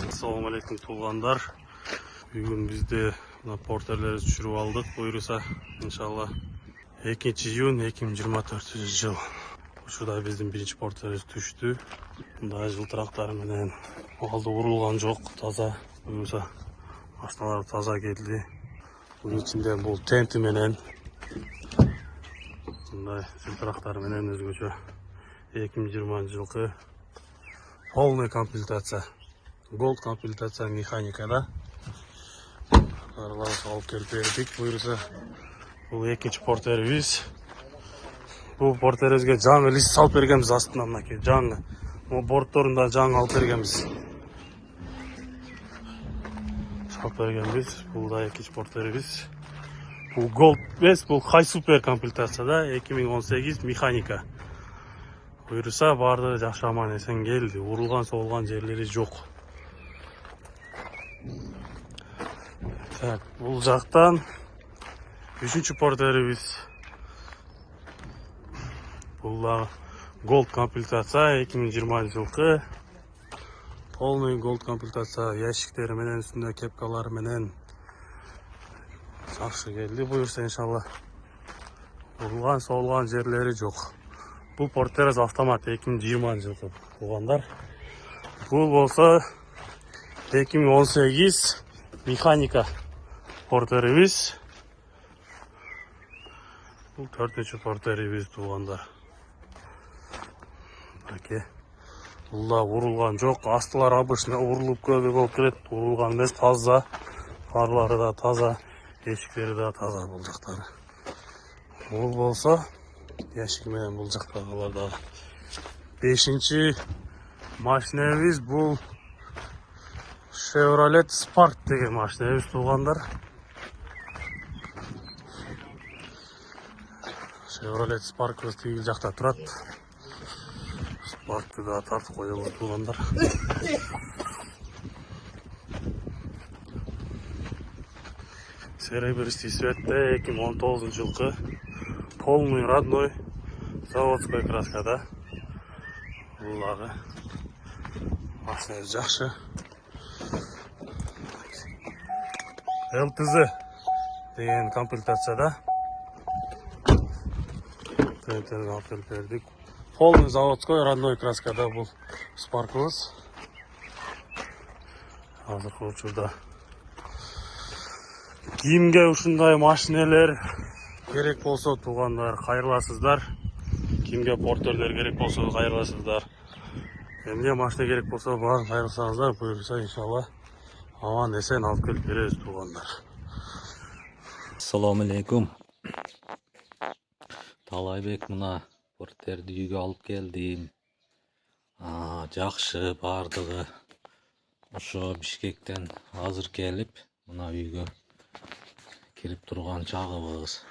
Assalamu alaikum tuğanlar. Bugün bizde porterleri düşürüp aldık. Buyursa inşallah 2 iyun 2024 yıl. Şurada bizim birinci porterimiz düştü. Bunda жылтырактары менен алды урулган жок, таза. Buyursa машиналар таза келди. Bunun içinde bu tenti менен мындай жылтырактары менен өзгөчө 2020 жылкы полный комплектация. Gold комплектация механикада. Араларга алып келип бердик. Buyursa бул экинчи портерибиз. Бул портерибизге жаңы лист салып бергенбиз астынан мынакей. Жаңы бордторун да жаңы алып бергенбиз. Салып бергенбиз. Бул да экинчи портерибиз. Бул Gold эмес, бул High Super комплектацияда 2018 механика. Buyursa барды жакшы аман эсен келди. Урулган, соолган жерлери жок. Так, бул жактан 3-чү портерибиз. Бул да Gold комплектация 2020 жылкы. Полный Gold комплектация, ящиктери менен, үстүндө кепкалары менен жакшы келди. Буюрса иншалла урулган, соолган жерлери жок. Бул портерибиз автомат 2020 жылкы туугандар. Бул болсо 2018 механика портерибиз. Бул 4-чү портерибиз туугандар. Аке. Бул да урулган жок, астылар обычно урулуп көбү болуп келет. Урулган эмес, таза. Фарлары да таза, эшиктери да таза бул жактары. Бул болсо ящик менен бул жактагылар да. 5-чи машинебиз бул Chevrolet Spark деген машинебиз туугандар. Chevrolet Spark тиги жакта турат. Spark'ты да тартып коелу туугандар. Серебристый цветте 2019 жылкы. Полный родной заводской краскада. Бул дагы машина жакшы. ЛТЗ деген комплектацияда. Тенттерди алып келип бердик. Полный заводской родной краскада бул Spark'ыбыз. Азыркы учурда кимге ушундай машинелер керек болсо туугандар, кайрыласыздар. Кимге портерлер керек болсо кайрыласыздар. Эмне машина керек болсо барын кайрылсаңыздар, буюрса иншалла аман эсен алып келип беребиз туугандар. Assalomu alaykum. Талайбек мына портерди үйгө алып келдим. Жакшы бардыгы. Ошо Бишкектен азыр келип, мына үйгө кирип турган чагыбыз.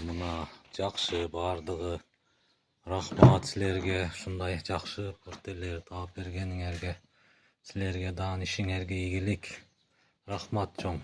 Мына жакшы бардыгы. Рахмат силерге, ушундай жакшы портерлерди таап бергениңерге. Силерге даан ишиңерге ийгилик. Рахмат чоң.